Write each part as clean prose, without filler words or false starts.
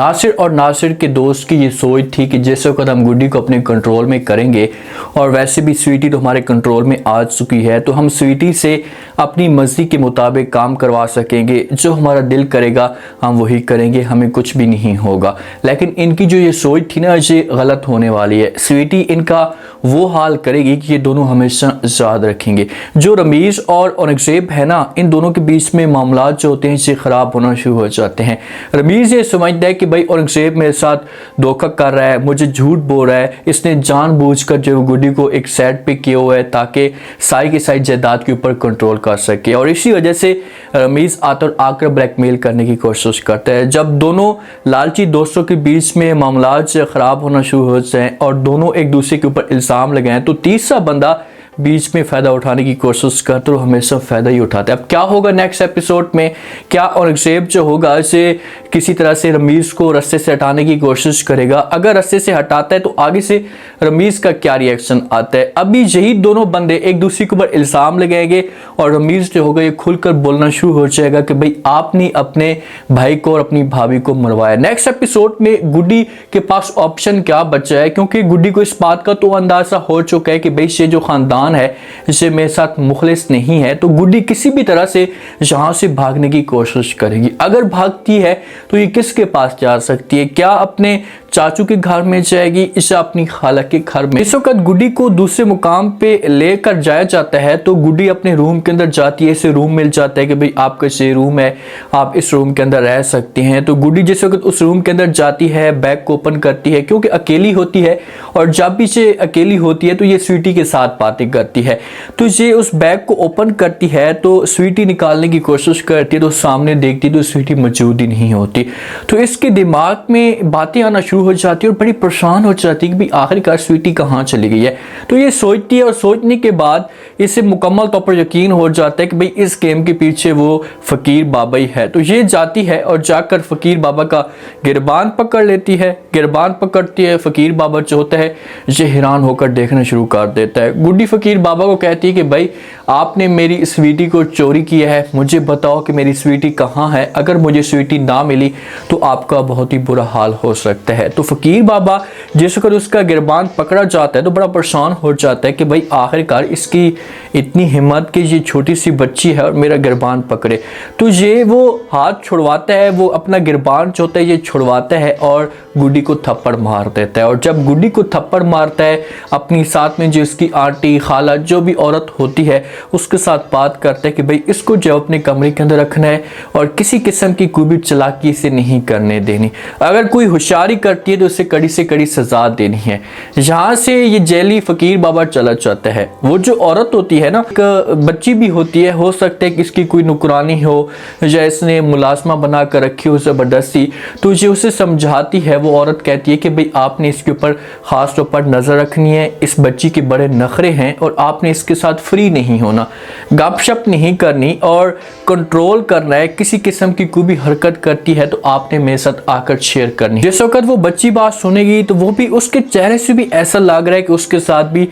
नासिर और नासिर के दोस्त की ये सोच थी कि जिस वक्त हम गुड्डी को अपने कंट्रोल में करेंगे, और वैसे भी स्वीटी तो हमारे कंट्रोल में आ चुकी है, तो हम स्वीटी से अपनी मर्जी के मुताबिक काम करवा सकेंगे। जो हमारा दिल करेगा हम वही करेंगे, हमें कुछ भी नहीं होगा। लेकिन इनकी जो ये सोच थी ना, ये गलत होने वाली है। स्वीटी इनका वो हाल करेगी कि ये दोनों हमेशा याद रखेंगे। जो रमीज़ और औरंगज़ेब है ना, इन दोनों के बीच में मामला जो होते हैं इसे ख़राब होना शुरू हो जाते हैं। रमीज़ ये समझता है कि भाई औरंगज़ेब मेरे साथ धोखा कर रहा है, मुझे झूठ बोल रहा है, इसने जानबूझकर जो गुड्डी को एक साइड पे किया हुआ है ताकि सारी की सारी जायदाद के ऊपर कंट्रोल कर सके। और इसी वजह से रमीज़ आकर ब्लैकमेल करने की कोशिश करता है। जब दोनों लालची दोस्तों के बीच में मामला ख़राब होना शुरू हो जाए और दोनों एक दूसरे के ऊपर इल्ज़ाम लगाएं, तो तीसरा बंदा बीच में फ़ायदा उठाने की कोशिश करते, तो हमेशा फ़ायदा ही उठाते हैं। अब क्या होगा नेक्स्ट एपिसोड में? क्या औरंगज़ेब जो होगा इसे किसी तरह से रमीज़ को रास्ते से हटाने की कोशिश करेगा? अगर रास्ते से हटाता है तो आगे से रमीज़ का क्या रिएक्शन आता है? अभी यही दोनों बंदे एक दूसरे के ऊपर इल्ज़ाम लगाएंगे और रमीज़ जो होगा ये खुलकर बोलना शुरू हो जाएगा कि भाई आपने अपने भाई को और अपनी भाभी को मरवाया। नेक्स्ट एपिसोड में गुड्डी के पास ऑप्शन क्या बचा है, क्योंकि गुड्डी को इस बात का तो अंदाज़ा हो चुका है कि भाई ये जो ख़ानदान है इसे मेरे साथ मुखलिस नहीं है, तो गुड्डी किसी भी तरह से यहां से भागने की कोशिश करेगी। अगर भागती है तो ये किसके पास जा सकती है? क्या अपने चाचू के घर में जाएगी, इसे अपनी खाला के घर में? इस वक्त गुड्डी को दूसरे मुकाम पे लेकर जाया जाता है, तो गुड्डी अपने रूम के अंदर जाती है। इसे रूम मिल जाता है कि भाई आपका ये रूम है, आप इस रूम के अंदर रह सकते हैं। तो गुड्डी जिस वक्त उस रूम के अंदर जाती है, बैग को ओपन करती है, क्योंकि अकेली होती है, और जब भी ये अकेली होती है तो ये स्वीटी के साथ बातें करती है। तो ये उस बैग को ओपन करती है तो स्वीटी निकालने की कोशिश करती है, तो सामने देखती तो स्वीटी मौजूद ही नहीं होती। तो इसके दिमाग में बातें आना शुरू हो जाती है और बड़ी परेशान हो जाती है कि भाई आखिरकार स्वीटी कहाँ चली गई है। तो ये सोचती है और सोचने के बाद इसे मुकम्मल तौर पर यकीन हो जाता है कि भाई इस गेम के पीछे वो फ़कीर बाबा ही है। तो ये जाती है और जाकर फ़कीर बाबा का गिरबान पकड़ लेती है। गिरबान पकड़ती है, फ़कीर बाबा जो होता है ये हैरान होकर देखना शुरू कर देता है। गुड्डी फ़कीर बाबा को कहती है कि भाई आपने मेरी स्वीटी को चोरी किया है, मुझे बताओ कि मेरी स्वीटी कहाँ है। अगर मुझे स्वीटी ना मिली तो आपका बहुत ही बुरा हाल हो सकता है। तो फ़कीर बाबा जिस वक्त उसका गिरबान पकड़ा जाता है तो बड़ा परेशान हो जाता है कि भाई आखिरकार इसकी इतनी हिम्मत कि ये छोटी सी बच्ची है और मेरा गिरबान पकड़े। तो ये वो हाथ छुड़वाता है, वो अपना गिरबान जो होता है ये छुड़वाता है और गुड्डी को थप्पड़ मार देता है। और जब गुड्डी को थप्पड़ मारता है, अपनी साथ में जो इसकी आंटी खाला जो भी औरत होती है उसके साथ बात करता है कि भाई इसको जो अपने कमरे के अंदर रखना है और किसी किस्म की कोई भी चालाकी से नहीं करने देनी। अगर कोई होशियारी करती है तो उसे कड़ी से कड़ी सजा देनी है। यहाँ से ये जेली फ़कीर बाबा चला जाता है। वो जो औरत होती है ना, एक बच्ची भी होती है, हो सकता है कि इसकी कोई नुकरानी हो या इसने मुलाजमा बना कर रखी हो ज़बरदस्ती, तो जो उसे समझाती है वो औरत कहती है कि भाई आपने इसके ऊपर ख़ास तौर पर नज़र रखनी है, इस बच्ची के बड़े नखरे हैं और आपने इसके साथ फ्री नहीं होना, गपशप नहीं करनी और कंट्रोल करना है। किसी किस्म की कोई भी हरकत करती है तो आपने मेरे साथ आकर शेयर करनी। जिस वक्त वो बच्ची बात सुनेगी तो वो भी, उसके चेहरे से भी ऐसा लग रहा है कि उसके साथ भी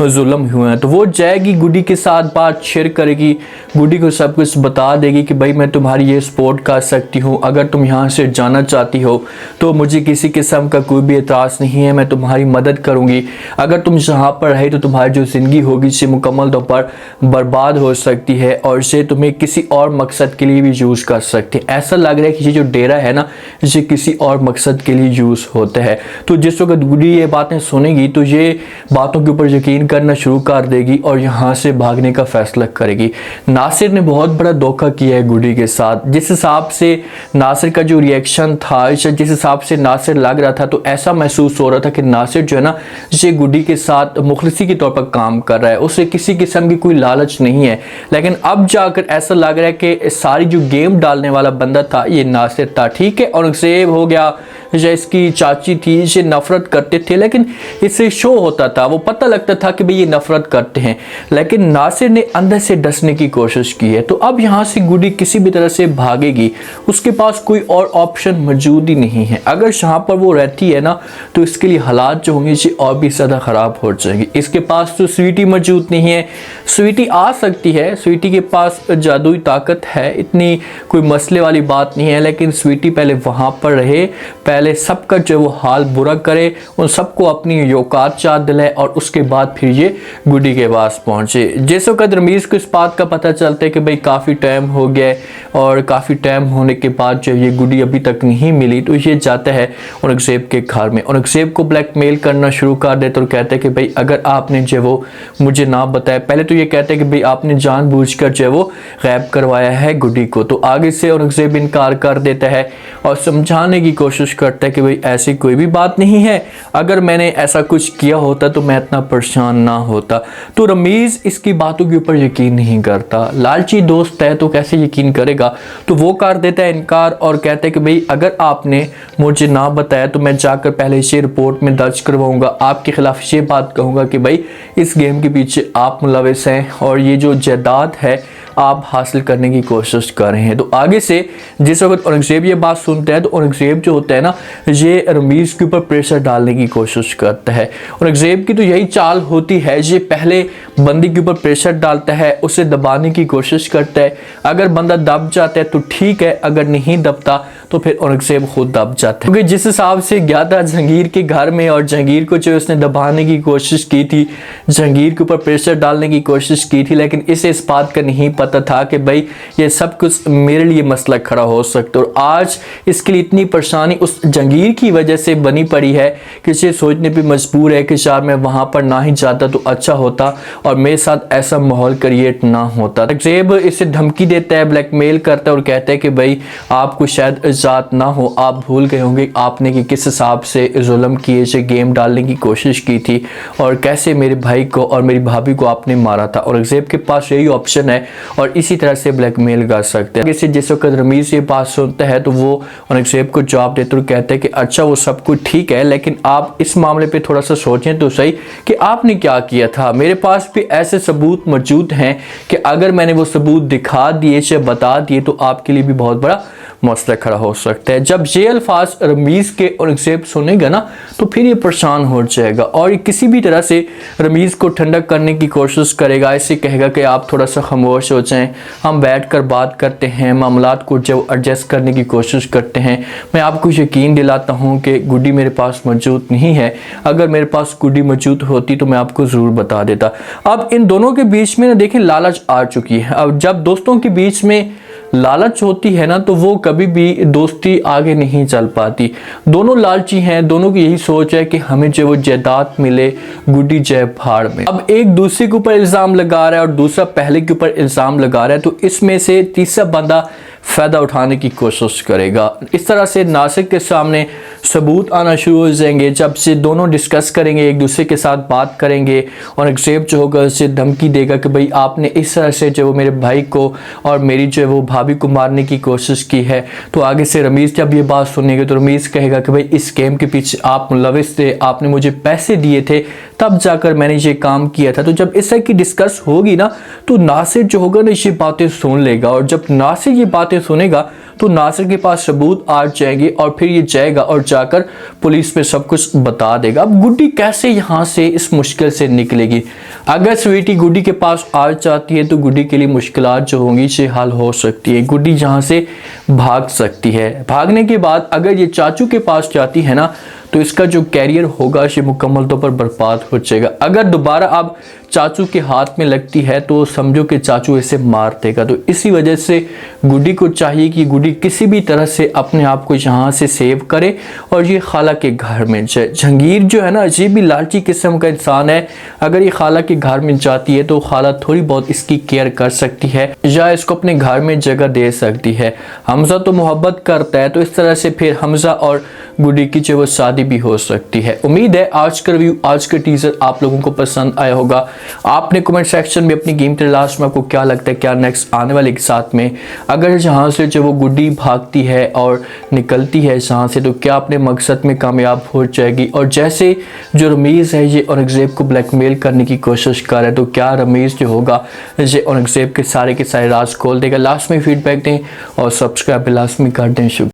जुल्म हुए हैं। तो वो जाएगी, गुड्डी के साथ बात शेयर करेगी, गुड्डी को सब कुछ बता देगी कि भाई मैं तुम्हारी ये सपोर्ट कर सकती हूँ, अगर तुम यहाँ से जाना चाहती हो तो मुझे किसी किस्म का कोई भी एतराज़ नहीं है, मैं तुम्हारी मदद करूँगी। अगर तुम यहाँ पर रहे तो तुम्हारी जो ज़िंदगी होगी इसे मुकम्मल तौर पर बर्बाद हो सकती है और इसे तुम्हें किसी और मकसद के लिए भी यूज़ कर सकते हैं। ऐसा लग रहा है कि ये जो डेरा है ना, इसे किसी और मकसद के लिए यूज़ होता है। तो जिस वक्त गुड्डी ये बातें सुनेगी तो ये बातों के ऊपर यकीन करना शुरू कर देगी और यहाँ से भागने का फैसला करेगी। नासिर ने बहुत बड़ा धोखा किया है गुड्डी के साथ। जिस हिसाब से नासिर का जो रिएक्शन था, जिस हिसाब से नासिर लग रहा था, तो ऐसा महसूस हो रहा था कि नासिर जो है ना, ये गुड्डी के साथ मुखलिसी के तौर पर काम कर रहा है, उसे किसी किस्म की कोई लालच नहीं है। लेकिन अब जाकर ऐसा लग रहा है कि सारी जो गेम डालने वाला बंदा था ये नासिर था। ठीक है, औरंगज़ेब हो गया या इसकी चाची थी ये नफरत करते थे, लेकिन इससे शो होता था, वो पता लगता था कि भाई ये नफरत करते हैं, लेकिन नासिर ने अंदर से डसने की कोशिश की है। तो अब यहाँ से गुडी किसी भी तरह से भागेगी, उसके पास कोई और ऑप्शन मौजूद ही नहीं है। अगर जहाँ पर वो रहती है ना तो इसके लिए हालात जो होंगे ये और भी ज़्यादा ख़राब हो जाएंगे। इसके पास तो स्वीटी मौजूद नहीं है, स्वीटी आ सकती है, स्वीटी के पास जादुई ताकत है, इतनी कोई मसले वाली बात नहीं है, लेकिन स्वीटी पहले वहाँ पर रहे, पहले सबका जो वो हाल बुरा करे, उन सबको अपनी औकात चाट दिलाए और उसके बाद फिर ये गुडी के पास पहुँचे। जिस वक्त रमीज़ को इस बात का पता चलता है कि भाई काफ़ी टाइम हो गया और काफ़ी टाइम होने के बाद जब ये गुडी अभी तक नहीं मिली, तो ये जाता है औरंगज़ेब के घर में, औरंगज़ेब को ब्लैकमेल करना शुरू कर देता और कहता है कि भाई अगर आपने जो वो मुझे ना बताया, पहले तो ये कहते हैं कि भाई आपने जानबूझकर जो वो गैब करवाया है गुडी को। तो आगे से औरंगज़ेब इनकार कर देता है और समझाने की कोशिश करता है कि भाई ऐसी कोई भी बात नहीं है, अगर मैंने ऐसा कुछ किया होता तो मैं इतना परेशान ना होता। तो रमीज़ इसकी बातों के ऊपर यकीन नहीं करता, लालची दोस्त है तो कैसे यकीन करेगा, तो वो कर देता है इनकार और कहता है कि भाई अगर आपने मुझे ना बताया तो मैं जाकर पहले इसे रिपोर्ट में दर्ज करवाऊंगा, आपके खिलाफ ये बात कहूँगा कि भाई इस गेम के पीछे आप मुलविस हैं और ये जो जायदाद है आप हासिल करने की कोशिश कर रहे हैं। तो आगे से जिस वक्त औरंगज़ेब ये बात सुनता है तो औरंगज़ेब जो होता है ना ये रमीज़ के ऊपर प्रेशर डालने की कोशिश करता है। औरंगज़ेब की तो यही चाल होती है, ये पहले बंदी के ऊपर प्रेशर डालता है, उसे दबाने की कोशिश करता है, अगर बंदा दब जाता है तो ठीक है, अगर नहीं दबता तो फिर औरंगज़ेब खुद दब जाता है। क्योंकि जिस हिसाब से गया था जहांगीर के घर में और जहांगीर को जो उसने दबाने की कोशिश की थी, जहांगीर के ऊपर प्रेशर डालने की कोशिश की थी, लेकिन इसे इस बात का नहीं पता था कि भाई ये सब कुछ मेरे लिए मसला खड़ा हो सकता है। और आज इसके लिए इतनी परेशानी उस जहांगीर की वजह से बनी पड़ी है कि इसे सोचने पर मजबूर है कि शायद मैं वहाँ पर ना ही जाता तो अच्छा होता और मेरे साथ ऐसा माहौल क्रिएट ना होता। औरंगज़ेब इसे धमकी देता है, ब्लैकमेल करता है और कहता है कि भाई आपको शायद जात ना हो, आप भूल गए होंगे आपने कि किस हिसाब से जुल्म किए से गेम डालने की कोशिश की थी और कैसे मेरे भाई को और मेरी भाभी को आपने मारा था। औरंगज़ेब के पास यही ऑप्शन है और इसी तरह से ब्लैकमेल कर सकते हैं। इसे जिस वक्त रमीज़ ये बात सुनता है तो वो औरंगज़ेब को जवाब देते और कहते हैं कि अच्छा वो सब कुछ ठीक है, लेकिन आप इस मामले पर थोड़ा सा सोचें तो सही कि आपने क्या किया था। मेरे पास भी ऐसे सबूत मौजूद हैं कि अगर मैंने वो सबूत दिखा दिए या बता दिए तो आपके लिए भी बहुत बड़ा मसला खड़ा हो सकता है। जब ये अल्फाज रमीज़ के औरंगज़ेब सुनेगा ना तो फिर ये परेशान हो जाएगा और ये किसी भी तरह से रमीज़ को ठंडक करने की कोशिश करेगा, ऐसे कहेगा कि आप थोड़ा सा खामोश हो जाएं, हम बैठकर बात करते हैं, मामलात को जब एडजस्ट करने की कोशिश करते हैं। मैं आपको यकीन दिलाता हूँ कि गुडी मेरे पास मौजूद नहीं है, अगर मेरे पास गुडी मौजूद होती तो मैं आपको ज़रूर बता देता। अब इन दोनों के बीच में ना देखें लालच आ चुकी है। अब जब दोस्तों के बीच में लालच होती है ना तो वो कभी भी दोस्ती आगे नहीं चल पाती। दोनों लालची हैं, दोनों की यही सोच है कि हमें जो वो जायदाद मिले, गुडी जय भाड़ में। अब एक दूसरे के ऊपर इल्ज़ाम लगा रहा है और दूसरा पहले के ऊपर इल्ज़ाम लगा रहा है, तो इसमें से तीसरा बंदा फ़ायदा उठाने की कोशिश करेगा। इस तरह से नासिर के सामने सबूत आना शुरू हो जाएंगे। जब से दोनों डिस्कस करेंगे, एक दूसरे के साथ बात करेंगे और औरंगज़ेब जो होगा उसे धमकी देगा कि भाई आपने इस तरह से जो मेरे भाई को और मेरी जो वो भाभी को मारने की कोशिश की है। तो आगे से रमीज़ जब ये बात सुनेगा तो रमीज़ कहेगा कि भाई इस गेम के पीछे आप मुलविस थे, आपने मुझे पैसे दिए थे तब जाकर मैंने ये काम किया था। तो जब इस तरह की डिस्कस होगी ना तो नासिर जो होगा ना ये बातें सुन लेगा और जब नासिर ये बातें सुनेगा तो नासिर के पास सबूत आ जाएंगे और फिर ये जाएगा और जाकर पुलिस में सब कुछ बता देगा। अब गुड्डी कैसे यहाँ से इस मुश्किल से निकलेगी? अगर स्वीटी गुड्डी के पास आ जाती है तो गुड्डी के लिए मुश्किलात जो होंगी ये हल हो सकती है। गुड्डी यहाँ से भाग सकती है। भागने के बाद अगर ये चाचू के पास जाती है ना तो इसका जो कैरियर होगा ये मुकम्मल तौर पर बर्बाद हो जाएगा। अगर दोबारा अब चाचू के हाथ में लगती है तो समझो कि चाचू इसे मार देगा। तो इसी वजह से गुड्डी को चाहिए कि गुड्डी किसी भी तरह से अपने आप को यहाँ से सेव करे और ये खाला के घर में जाए। जहांगीर जो है ना ये भी लालची किस्म का इंसान है। अगर ये खाला के घर में जाती है तो खाला थोड़ी बहुत इसकी केयर कर सकती है या इसको अपने घर में जगह दे सकती है। हमजा तो मोहब्बत करता है तो इस तरह से फिर हमजा और गुड्डी की जो वो शादी भी हो सकती है। उम्मीद है आज का रिव्यू, आज का टीजर आप लोगों को पसंद आया होगा। आपने कमेंट सेक्शन में अपनी कीमती लास्ट में आपको क्या लगता है क्या नेक्स्ट आने वाले के साथ में अगर जहाँ से जो वो गुड्डी भागती है और निकलती है जहाँ से, तो क्या अपने मकसद में कामयाब हो जाएगी। और जैसे जो रमीज़ है ये औरंगज़ेब को ब्लैकमेल करने की कोशिश कर रहा है, तो क्या रमीज़ जो होगा ये औरंगज़ेब के सारे राज खोल देगा। लास्ट में फीडबैक दें और सब्सक्राइब लास्ट में कर दें। शुक्रिया।